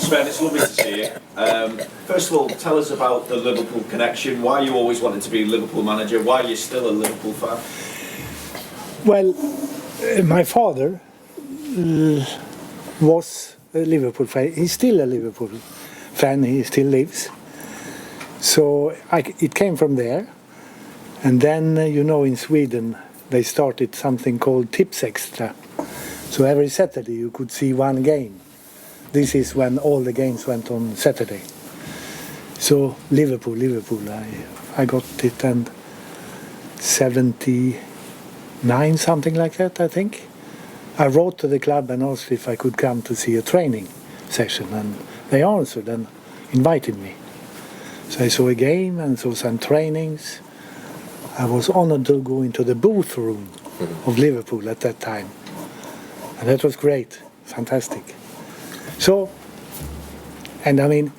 Sven, it's lovely to see you. First of all, tell us about the Liverpool connection. Why you always wanted to be Liverpool manager? Why you're still a Liverpool fan? Well, my father was a Liverpool fan. He's still a Liverpool fan. He still lives. So it came from there. And then, in Sweden, they started something called Tips Extra. So every Saturday you could see one game. This is when all the games went on Saturday. So Liverpool, I got it in 79, something like that, I think. I wrote to the club and asked if I could come to see a training session, and they answered and invited me. So I saw a game and saw some trainings. I was honored to go into the booth room of Liverpool at that time. And that was great, fantastic. So, and I mean,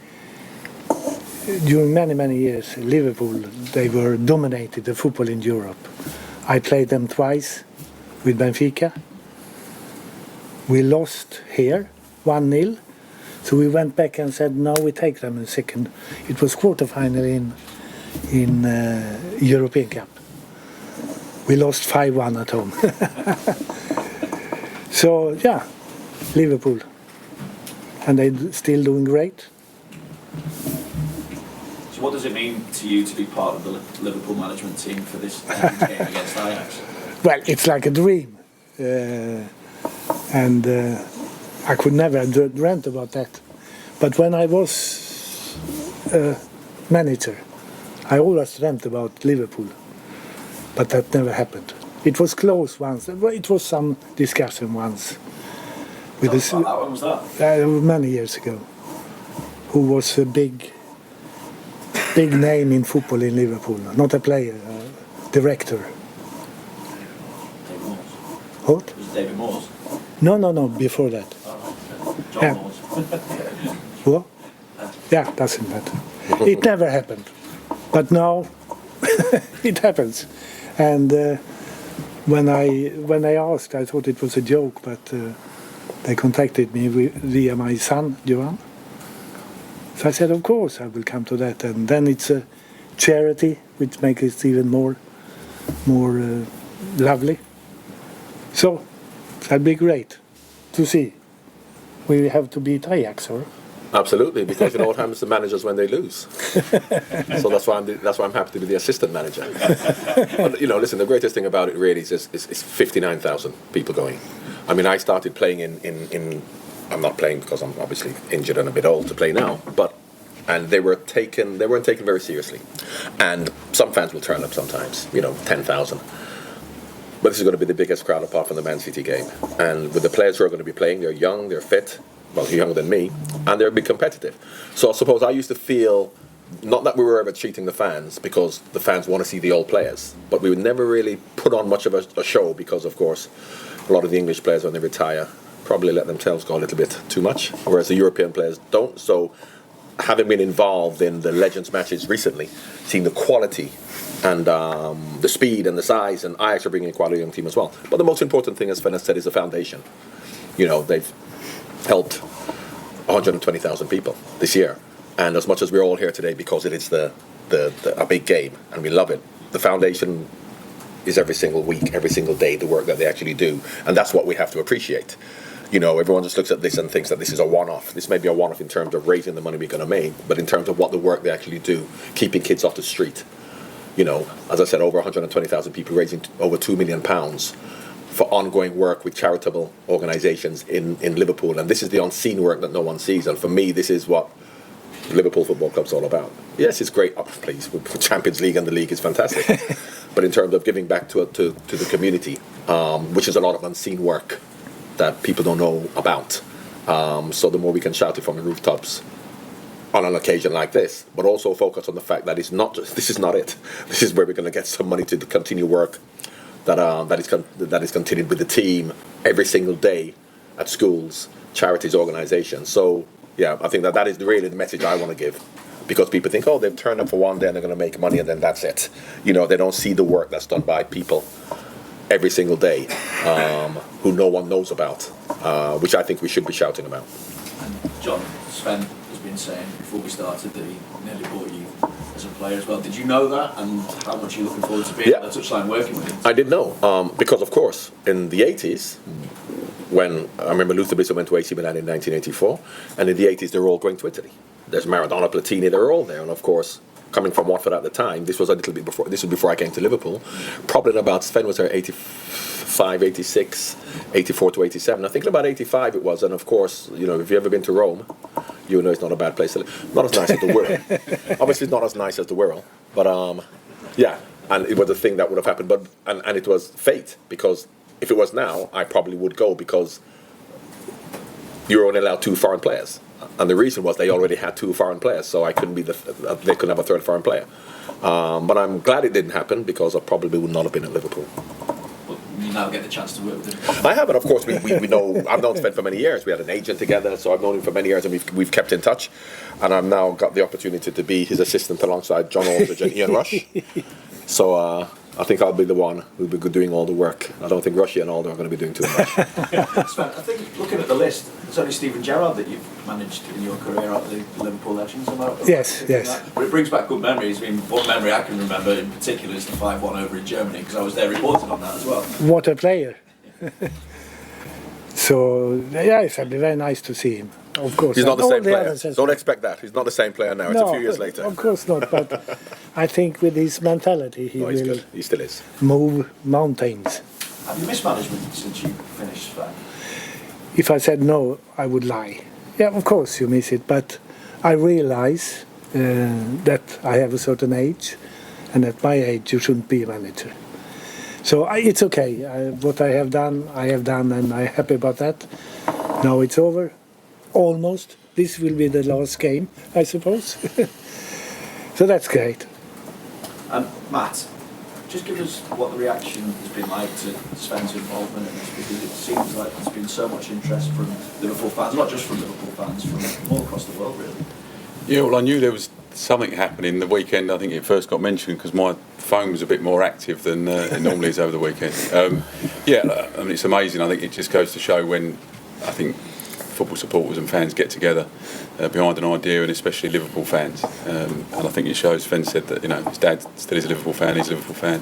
during many years, Liverpool, they were dominated the football in Europe. I played them twice with Benfica. We lost here, 1-0. So we went back and said, no, we take them in second. It was quarter-final in European Cup. We lost 5-1 at home. So, yeah, Liverpool. And they're still doing great. So what does it mean to you to be part of the Liverpool management team for this game against Ajax? Well, it's like a dream. And I could never have dreamt about that. But when I was manager, I always dreamt about Liverpool. But that never happened. It was close once. It was some discussion once. With this, when was that? Many years ago. Who was a big name in football in Liverpool. Not a player, a director. David Moores. What? Was it David Moores? No, before that. John Moores. What? Yeah, doesn't matter. It never happened. But now it happens. And when I asked, I thought it was a joke, but they contacted me via my son, Jurgen. So I said, of course, I will come to that. And then it's a charity, which makes it even more lovely. So that'd be great to see. We have to beat Ajax, or? Absolutely, because what happens to managers when they lose. So that's why I'm happy to be the assistant manager. But, listen, the greatest thing about it really is 59,000 people going. I mean, I started playing in I'm not playing because I'm obviously injured and a bit old to play now, and they weren't taken very seriously. And some fans will turn up sometimes, 10,000. But this is going to be the biggest crowd apart from the Man City game. And with the players who are going to be playing, they're young, they're fit, well, younger than me, and they'll be competitive. So I suppose I used to feel, not that we were ever cheating the fans, because the fans want to see the old players, but we would never really put on much of a show because, of course, a lot of the English players, when they retire, probably let themselves go a little bit too much, whereas the European players don't. So having been involved in the Legends matches recently, seeing the quality and the speed and the size, and Ajax are bringing quite a young team as well. But the most important thing, as Sven has said, is the foundation. They've helped 120,000 people this year, and as much as we're all here today because it is a big game and we love it, the foundation is every single week, every single day, the work that they actually do, and that's what we have to appreciate. Everyone just looks at this and thinks that this is a one-off. This may be a one-off in terms of raising the money we're going to make, but in terms of what the work they actually do, keeping kids off the street. As I said, over 120,000 people raising over £2 million for ongoing work with charitable organisations in Liverpool. And this is the unseen work that no one sees. And for me, this is what Liverpool Football Club's all about. Yes, it's great. Oh, please, with Champions League and the league is fantastic. But in terms of giving back to the community, which is a lot of unseen work that people don't know about. So the more we can shout it from the rooftops on an occasion like this, but also focus on the fact that this is not it. This is where we're going to get some money to continue work that is continued with the team every single day at schools, charities, organisations. So yeah, I think that is really the message I want to give, because people think, oh, they've turned up for one day and they're going to make money and then that's it. They don't see the work that's done by people every single day who no one knows about, which I think we should be shouting about. And John, Sven has been saying before we started that he nearly bought you as a player as well. Did you know that, and how much are you looking forward to being on the touchline working with him? I did know, because of course in the 80s, when I remember Luther Blissett went to AC Milan in 1984, and in the 80s they were all going to Italy. There's Maradona, Platini, they were all there, and of course, coming from Watford at the time, this was a little bit before. This was before I came to Liverpool. Probably about Sven was there 85, 86, 84 to 87. I think about 85 it was, and of course, if you've ever been to Rome, you know it's not a bad place to live. Not as nice as the Wirral. Obviously, it's not as nice as the Wirral, but yeah, and it was a thing that would have happened. But and it was fate, because if it was now, I probably would go, because you were only allowed 2 foreign players. And the reason was they already had 2 foreign players, so I couldn't be they couldn't have a 3rd foreign player. But I'm glad it didn't happen, because I probably would not have been at Liverpool. But you now get the chance to work with him. I have, and of course we know. I've known Sven for many years. We had an agent together, so I've known him for many years, and we've kept in touch. And I've now got the opportunity to be his assistant alongside John Aldridge and Ian Rush. So I think I'll be the one who'll be doing all the work. I don't think Rushy and Aldo are going to be doing too much. Sven, I think looking at the list, it's only Steven Gerrard that you've managed in your career at the Liverpool Legends. Yes. But it brings back good memories. I mean, one memory I can remember in particular is the 5-1 over in Germany, because I was there reporting on that as well. What a player. So, yeah, it's be very nice to see him. Of course. He's not the same player. Don't expect that. He's not the same player now. It's a few years later. Of course not, but I think with his mentality he will good. He still is. move mountains. Have you missed management since you finished, Sven? If I said no, I would lie. Yeah, of course you miss it, but I realize that I have a certain age, and at my age you shouldn't be a manager. So it's okay. What I have done, and I'm happy about that. Now it's over. Almost. This will be the last game, I suppose. So that's great. And Matt, just give us what the reaction has been like to Sven's involvement in this, because it seems like there's been so much interest from Liverpool fans, not just from Liverpool fans, from all across the world, really. Yeah, well, I knew there was something happening the weekend. I think it first got mentioned because my phone was a bit more active than it normally is over the weekend. Yeah, I mean, it's amazing. I think it just goes to show when I think football supporters and fans get together behind an idea, and especially Liverpool fans. And I think it shows. Sven said that his dad still is a Liverpool fan. He's a Liverpool fan,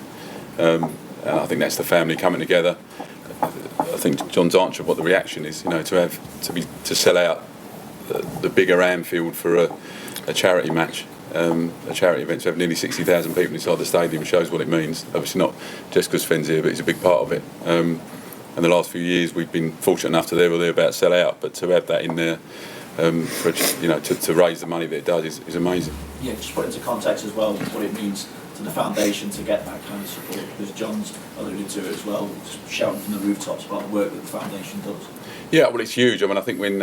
and I think that's the family coming together. I think John's answer of what the reaction is. To sell out the bigger Anfield for a charity match, a charity event, to have nearly 60,000 people inside the stadium shows what it means. Obviously not just because Sven's here, but he's a big part of it. And the last few years we've been fortunate enough to there or thereabouts sell out, but to have that in there, to raise the money that it does is amazing. Yeah, just put into context as well what it means to the foundation to get that kind of support, because John's alluded to it as well, just shouting from the rooftops about the work that the foundation does. Yeah, well, it's huge. I mean, I think when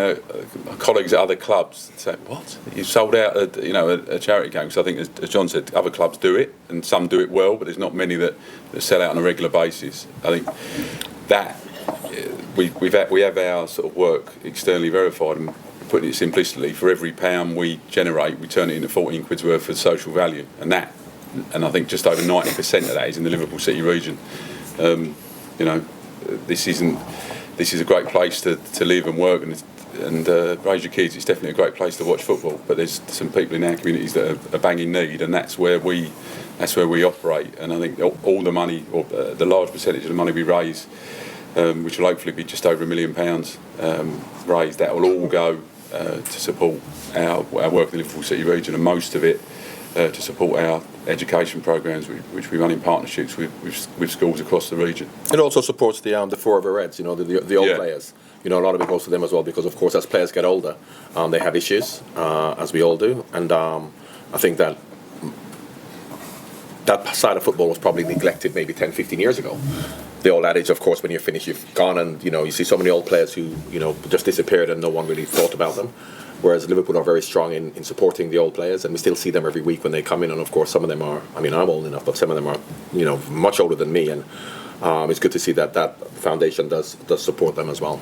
colleagues at other clubs say, "What? You sold out a charity game?" So I think, as John said, other clubs do it, and some do it well, but there's not many that sell out on a regular basis. I think that we have our sort of work externally verified, and putting it simplistically, for every £1 we generate, we turn it into 14 quid's worth of social value, and I think just over 90% of that is in the Liverpool City region. This is a great place to live and work and raise your kids. It's definitely a great place to watch football. But there's some people in our communities that are banging need, and that's where we operate. And I think all the money, or the large percentage of the money we raise, which will hopefully be just over £1 million raised, that will all go to support our work in the Liverpool City region, and most of it to support our education programs, which we run in partnerships with schools across the region. It also supports the forever Reds, the old players. A lot of it goes to them as well, because of course as players get older, they have issues, as we all do, and I think that side of football was probably neglected maybe 10, 15 years ago. The old adage, of course, when you're finished, you've gone, and you see so many old players who just disappeared and no one really thought about them. Whereas Liverpool are very strong in supporting the old players, and we still see them every week when they come in. And of course, some of them are, I'm old enough, but some of them are, much older than me. And it's good to see that foundation does support them as well.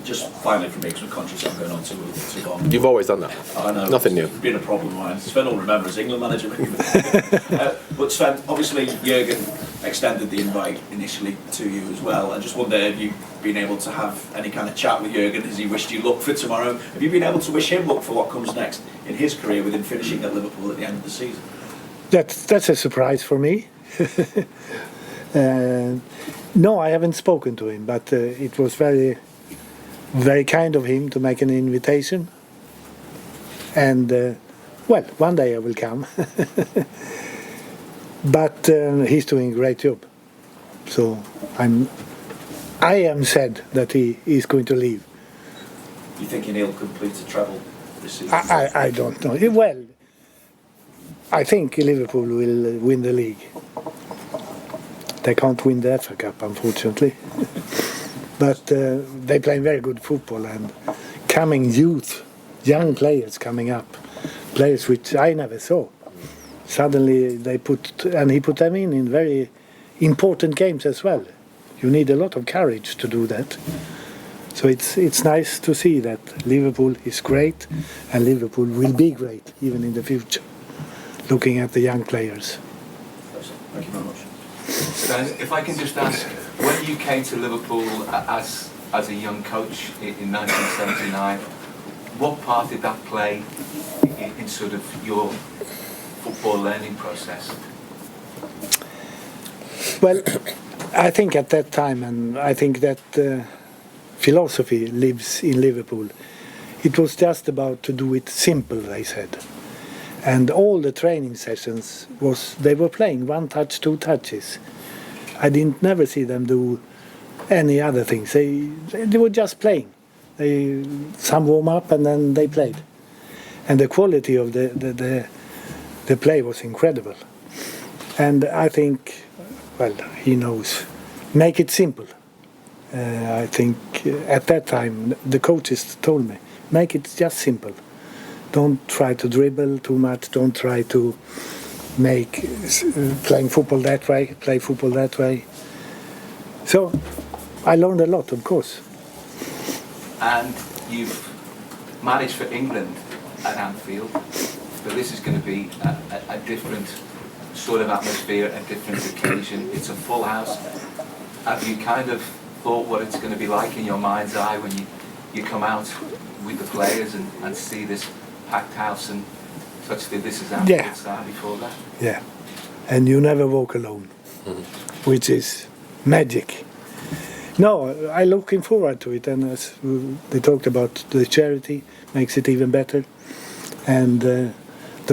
Just finally for me, because we're conscious I'm going on too long. You've always done that. I know. Nothing new. It's been a problem of mine. Sven will remember as England manager. But Sven, obviously Jurgen extended the invite initially to you as well. I just wonder, have you been able to have any kind of chat with Jurgen as he wished you luck for tomorrow? Have you been able to wish him luck for what comes next in his career within finishing at Liverpool at the end of the season? That's a surprise for me. No, I haven't spoken to him, but it was very, very kind of him to make an invitation. And well, one day I will come. But he's doing a great job. So I am sad that he is going to leave. You thinking he'll complete a treble this season? I don't know. Well, I think Liverpool will win the league. They can't win the FA Cup, unfortunately. But they play very good football, and coming youth, young players coming up, players which I never saw. Suddenly he put them in very important games as well. You need a lot of courage to do that. So it's nice to see that Liverpool is great, and Liverpool will be great even in the future, looking at the young players. Thank you very much. Sven, if I can just ask, when you came to Liverpool as a young coach in 1979, what part did that play in sort of your football learning process? Well, I think at that time, and I think that philosophy lives in Liverpool. It was just about to do it simple, they said. And all the training sessions they were playing 1 touch, 2 touches. I didn't never see them do any other things. They were just playing. Some warm up and then they played. And the quality of the play was incredible. And I think, well, he knows. Make it simple. I think at that time the coaches told me, make it just simple. Don't try to dribble too much. Don't try to make playing football that way, play football that way. So I learned a lot, of course. And you've managed for England at Anfield, but this is going to be a different sort of atmosphere, a different occasion. It's a full house. Have you kind of thought what it's going to be like in your mind's eye when you come out with the players and see this packed house and such? This is Anfield style before that. Yeah, and you never walk alone, which is magic. No, I'm looking forward to it, and as they talked about, the charity makes it even better, and the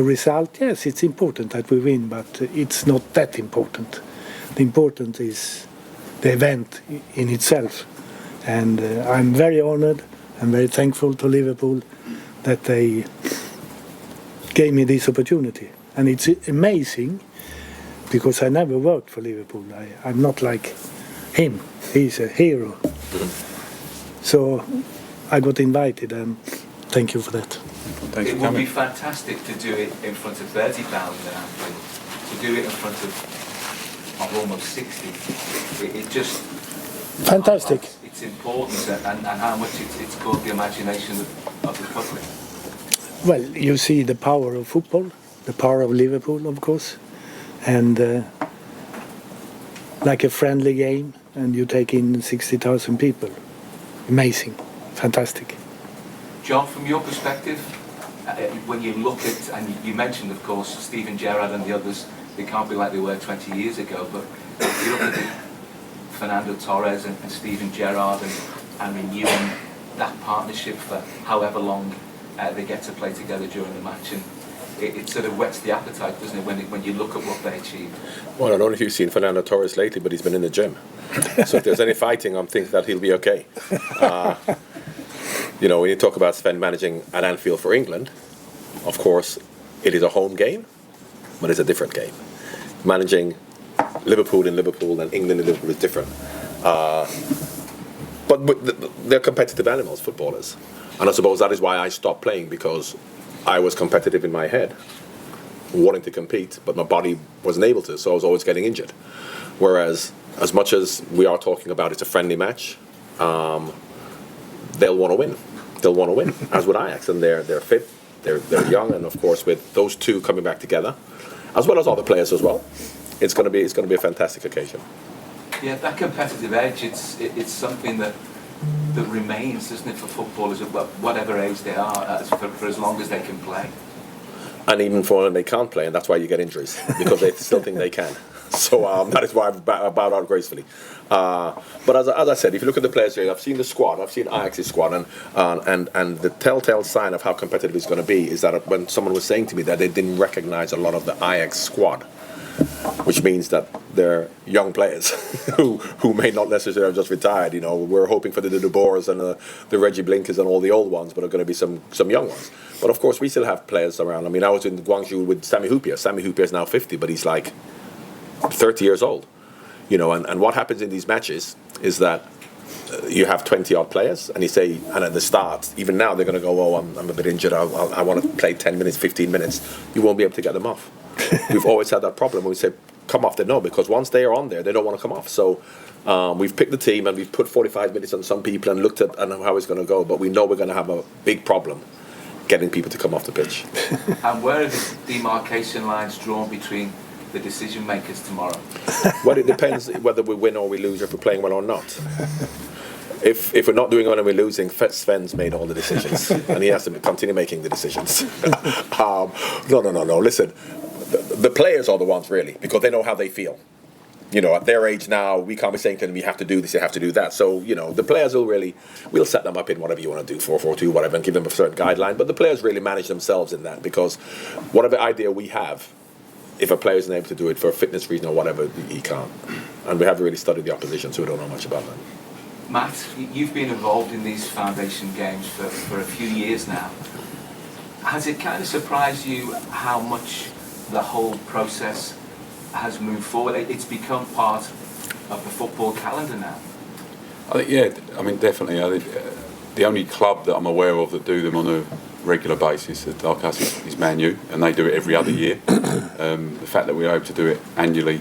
result. Yes, it's important that we win, but it's not that important. The important is the event in itself, and I'm very honored and very thankful to Liverpool that they gave me this opportunity. And it's amazing because I never worked for Liverpool. I'm not like him. He's a hero. So I got invited, and thank you for that. It would be fantastic to do it in front of 30,000 at Anfield. To do it in front of almost 60. It just... Fantastic. It's important, and how much it's caught the imagination of the public. Well, you see the power of football, the power of Liverpool, of course, and like a friendly game, and you take in 60,000 people. Amazing, fantastic. John, from your perspective, when you look at, and you mentioned, of course, Steven Gerrard and the others, they can't be like they were 20 years ago, but if you look at Fernando Torres and Steven Gerrard and renewing that partnership for however long they get to play together during the match, and it sort of whets the appetite, doesn't it, when you look at what they achieve? Well, I don't know if you've seen Fernando Torres lately, but he's been in the gym. So if there's any fighting, I'm thinking that he'll be okay. You know, when you talk about Sven managing at Anfield for England, of course, it is a home game, but it's a different game. Managing Liverpool in Liverpool and England in Liverpool is different. But they're competitive animals, footballers. And I suppose that is why I stopped playing, because I was competitive in my head, wanting to compete, but my body wasn't able to, so I was always getting injured. Whereas, as much as we are talking about it's a friendly match, they'll want to win. They'll want to win, as with Ajax, and they're fit, they're young, and of course with those two coming back together, as well as other players as well, it's going to be a fantastic occasion. Yeah, that competitive edge, it's something that remains, doesn't it, for footballers at whatever age they are, for as long as they can play. And even for when they can't play, and that's why you get injuries, because they still think they can. So that is why I've bowed out gracefully. But as I said, if you look at the players here, I've seen the squad, I've seen Ajax's squad, and the telltale sign of how competitive it's going to be is that when someone was saying to me that they didn't recognise a lot of the Ajax squad, which means that they're young players who may not necessarily have just retired. You know, we're hoping for the De Boers and the Reggie Blinkers and all the old ones, but are going to be some young ones. But of course, we still have players around. I mean, I was in Guangzhou with Sami Hyypiä. Sami Hyypiä is now 50, but he's like 30 years old. You know, and what happens in these matches is that you have 20-odd players, and you say, and at the start, even now, they're going to go, oh, I'm a bit injured, I want to play 10 minutes, 15 minutes. You won't be able to get them off. We've always had that problem when we say, come off, they know, because once they are on there, they don't want to come off. So we've picked the team, and we've put 45 minutes on some people and looked at how it's going to go, but we know we're going to have a big problem getting people to come off the pitch. And where are the demarcation lines drawn between the decision makers tomorrow? Well, it depends whether we win or we lose, or if we're playing well or not. If we're not doing well and we're losing, Sven's made all the decisions, and he has to continue making the decisions. No. Listen, the players are the ones really, because they know how they feel. You know, at their age now, we can't be saying to them, you have to do this, you have to do that. So, you know, the players we'll set them up in whatever you want to do, 4-4-2, whatever, and give them a certain guideline. But the players really manage themselves in that, because whatever idea we have, if a player isn't able to do it for a fitness reason or whatever, he can't. And we haven't really studied the opposition, so we don't know much about that. Matt, you've been involved in these foundation games for a few years now. Has it kind of surprised you how much the whole process has moved forward? It's become part of the football calendar now. I think, yeah, I mean, definitely. I think the only club that I'm aware of that do them on a regular basis, like us, is Man U, and they do it every other year. The fact that we're able to do it annually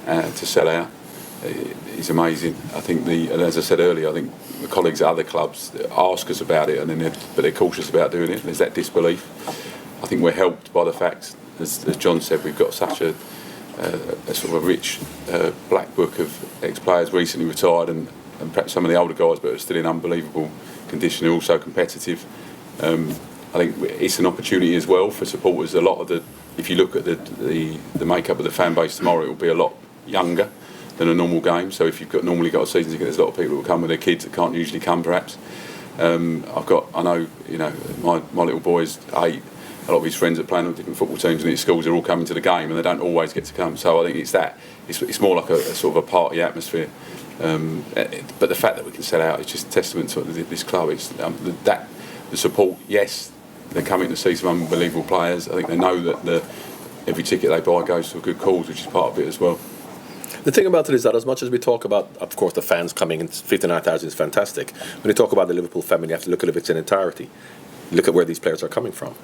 to sell out is amazing. I think as I said earlier, I think the colleagues at other clubs ask us about it, and but they're cautious about doing it. There's that disbelief. I think we're helped by the fact, as John said, we've got such a sort of a rich black book of ex-players recently retired, and perhaps some of the older guys, but are still in unbelievable condition. They're also competitive. I think it's an opportunity as well for supporters. A lot of if you look at the makeup of the fan base tomorrow, it will be a lot younger than a normal game. So if you've normally got a season ticket, there's a lot of people who will come with their kids that can't usually come, perhaps. I know, my little boy's 8. A lot of his friends are playing on different football teams, and his schools are all coming to the game, and they don't always get to come. So I think it's more like a sort of a party atmosphere. But the fact that we can sell out is just a testament to this club. It's the support. Yes, they're coming to see some unbelievable players. I think they know that every ticket they buy goes to a good cause, which is part of it as well. The thing about it is that as much as we talk about, of course, the fans coming, and 59,000 is fantastic, when you talk about the Liverpool family, you have to look at it in entirety. Look at where these players are coming from.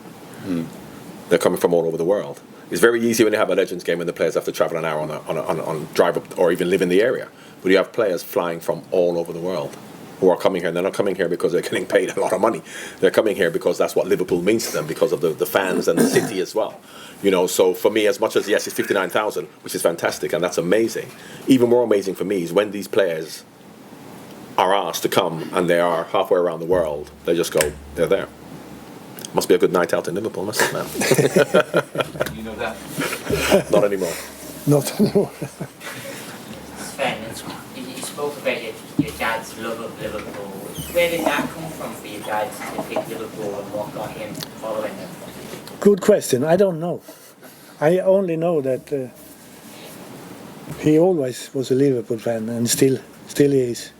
They're coming from all over the world. It's very easy when you have a Legends game when the players have to travel an hour on drive up or even live in the area. But you have players flying from all over the world who are coming here, and they're not coming here because they're getting paid a lot of money. They're coming here because that's what Liverpool means to them, because of the fans and the city as well. You know, so for me, as much as, yes, it's 59,000, which is fantastic, and that's amazing, even more amazing for me is when these players are asked to come and they are halfway around the world, they just go, they're there. Must be a good night out in Liverpool, must it, man? You know that? Not anymore. Not anymore. Sven, you spoke about your dad's love of Liverpool. Where did that come from for you guys to pick Liverpool, and what got him following them? Good question. I don't know. I only know that he always was a Liverpool fan, and still he is.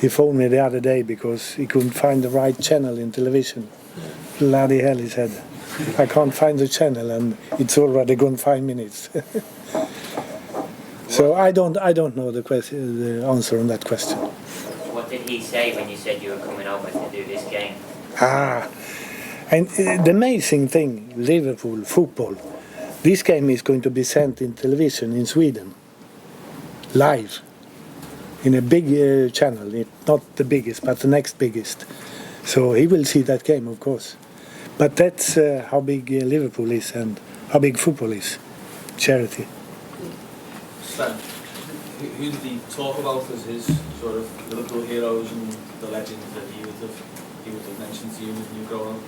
He phoned me the other day because he couldn't find the right channel in television. Bloody hell, he said. I can't find the channel, and it's already gone 5 minutes. So I don't know the answer on that question. What did he say when you said you were coming over to do this game? And the amazing thing, Liverpool football, this game is going to be sent in television in Sweden, live, in a big channel. Not the biggest, but the next biggest. So he will see that game, of course. But that's how big Liverpool is and how big football is. Charity. Sven, Who did he talk about as his sort of Liverpool heroes and the legends that he would have mentioned to you when you were growing up?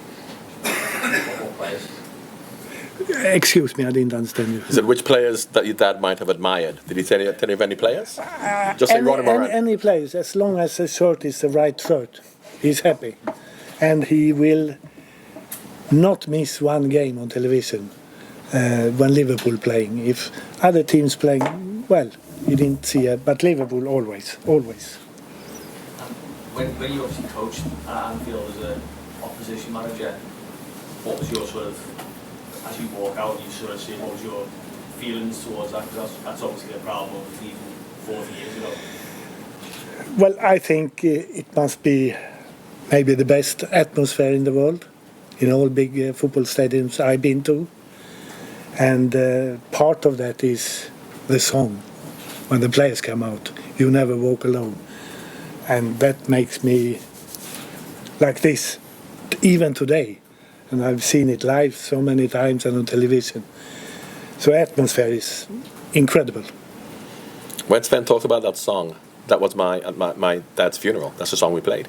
What players? Excuse me, I didn't understand you. He said, which players that your dad might have admired? Did he tell you of any players? Just say Ronnie Moran. Any players, as long as the shirt is the right shirt, he's happy. And he will not miss one game on television when Liverpool playing. If other teams playing, well, he didn't see it, but Liverpool always. When you obviously coached at Anfield as an opposition manager, what was your sort of, as you walk out, you sort of see, what was your feelings towards that? Because that's obviously a problem of even 40 years ago. Well, I think it must be maybe the best atmosphere in the world, in all big football stadiums I've been to. And part of that is the song. When the players come out, you never walk alone. And that makes me like this, even today. And I've seen it live so many times and on television. So atmosphere is incredible. When Sven talked about that song, that was my dad's funeral. That's the song we played.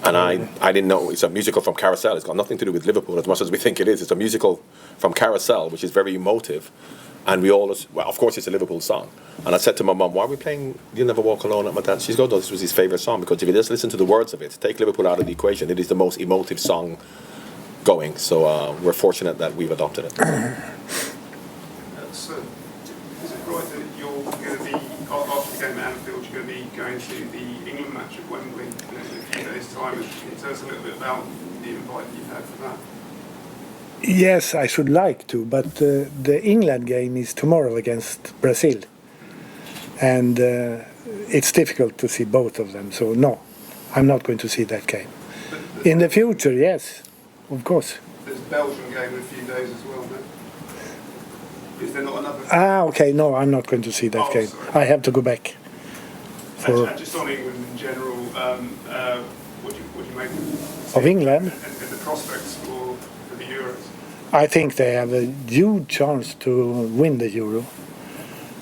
And I didn't know it's a musical from Carousel. It's got nothing to do with Liverpool as much as we think it is. It's a musical from Carousel, which is very emotive. And we always, well, of course, it's a Liverpool song. And I said to my mum, why are we playing You Never Walk Alone at my dad? She's going, no, this was his favourite song. Because if you just listen to the words of it, take Liverpool out of the equation, it is the most emotive song going. So we're fortunate that we've adopted it. So, is it right that you're going to be, after the game at Anfield, you're going to be going to the England match at Wembley in a few days' time? Can you tell us a little bit about the invite that you've had for that? Yes, I should like to, but the England game is tomorrow against Brazil. And it's difficult to see both of them, so no, I'm not going to see that game. In the future, yes, of course. There's a Belgium game in a few days as well, no? Is there not another? Okay, no, I'm not going to see that game. Sorry. I have to go back. And just on England in general, what do you make Of England? and the prospects for the Euros? I think they have a huge chance to win the Euro.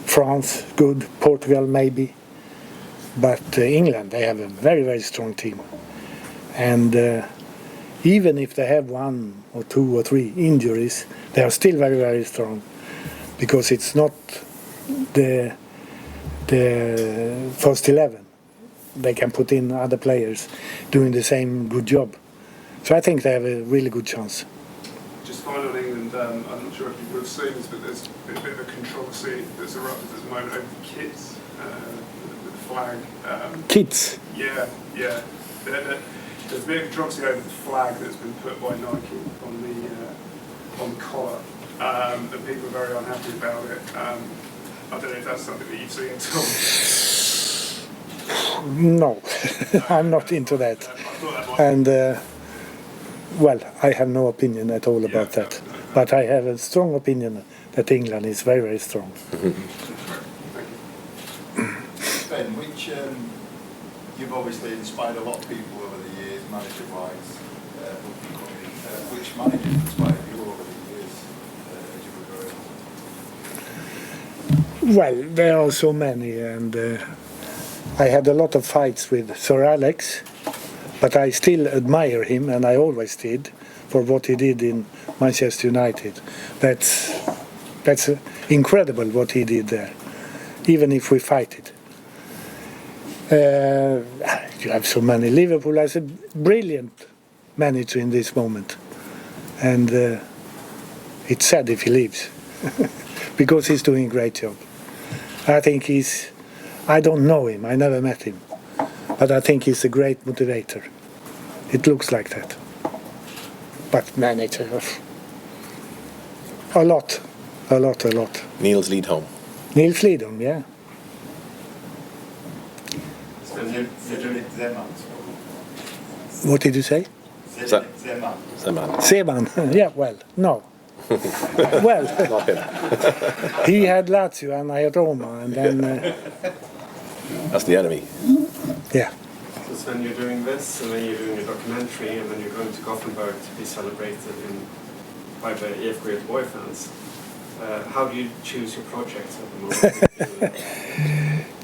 France, good. Portugal, maybe. But England, they have a very, very strong team. And even if they have 1 or 2 or 3 injuries, they are still very, very strong. Because it's not the first 11. They can put in other players doing the same good job. So I think they have a really good chance. Just finally on England, I'm not sure if you would have seen this, but there's been a bit of a controversy that's erupted at the moment over the kits, the flag. Kids? Yeah. There's been a controversy over the flag that's been put by Nike on the collar, and people are very unhappy about it. I don't know if that's something that you've seen at all. No, I'm not into that. And well, I have no opinion at all about that. But I have a strong opinion that England is very, very strong. Ben, which you've obviously inspired a lot of people over the years, manager-wise. Which managers inspired you over the years as you were growing up? Well, there are so many, and I had a lot of fights with Sir Alex. But I still admire him, and I always did, for what he did in Manchester United. That's incredible what he did there, even if we fight it. You have so many. Liverpool has a brilliant manager in this moment, and it's sad if he leaves, because he's doing a great job. I think I don't know him, I never met him. But I think he's a great motivator. It looks like that. But manager, a lot. Niels Lidholm. Niels Lidholm, yeah. What did you say? Zeman. Yeah, well, no. Well, Not him. he had Lazio and I had Roma, and then That's the enemy. yeah. So Sven, you're doing this, and then you're doing a documentary, and then you're going to Gothenburg to be celebrated by the EFK Göteborg fans. How do you choose your projects at the moment?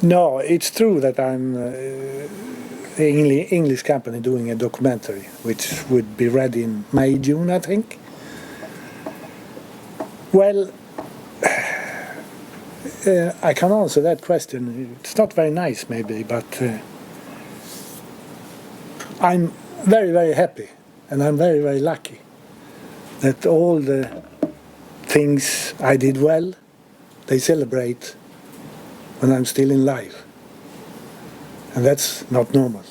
No, it's true that I'm the English company doing a documentary, which would be ready in May, June, I think. Well, I can answer that question. It's not very nice, maybe, but I'm very, very happy, and I'm very, very lucky that all the things I did well, they celebrate when I'm still in life. And that's not normal.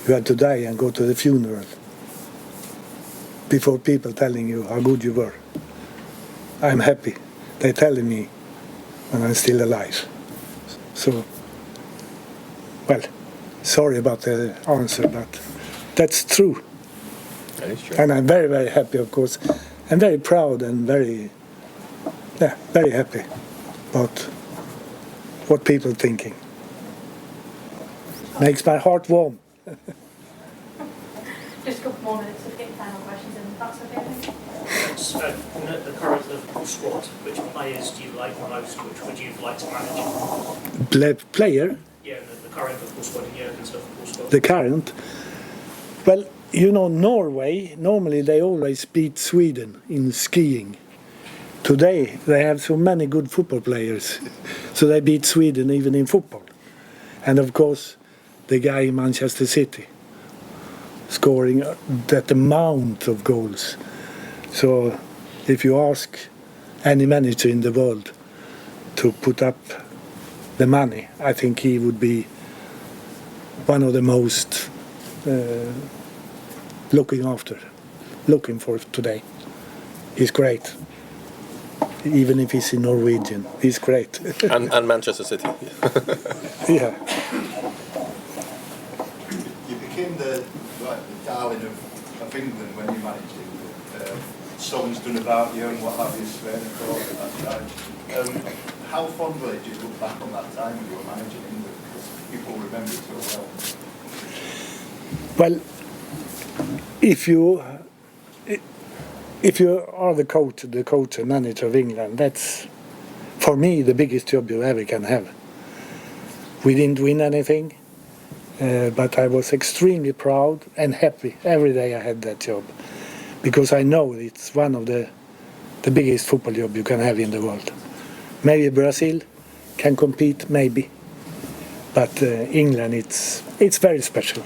You have to die and go to the funeral before people telling you how good you were. I'm happy. They're telling me when I'm still alive. So, well, sorry about the answer, but that's true. That is true. And I'm very, very happy, of course. I'm very proud and very happy about what people are thinking. Makes my heart warm. Just a couple more minutes to get final questions in, if that's okay. Sven, in the current Liverpool squad, which players do you like the most? Which would you like to manage? Player? Yeah, the current Liverpool squad and Jurgen's Liverpool squad. The current? Well, you know, Norway, normally they always beat Sweden in skiing. Today they have so many good football players, so they beat Sweden even in football. And of course, the guy in Manchester City, scoring that amount of goals. So if you ask any manager in the world to put up the money, I think he would be one of the most looking for today. He's great. Even if he's in Norwegian, he's great. and Manchester City. Yeah. You became the darling of England when you managed England. Songs done about you and what have you, Sven, of course, at that time. How fondly do you look back on that time when you were managing England? Because people remember it so well. Well, if you are the coach and manager of England, that's, for me, the biggest job you ever can have. We didn't win anything, but I was extremely proud and happy every day I had that job, because I know it's one of the biggest football job you can have in the world. Maybe Brazil can compete, maybe, but England, it's very special.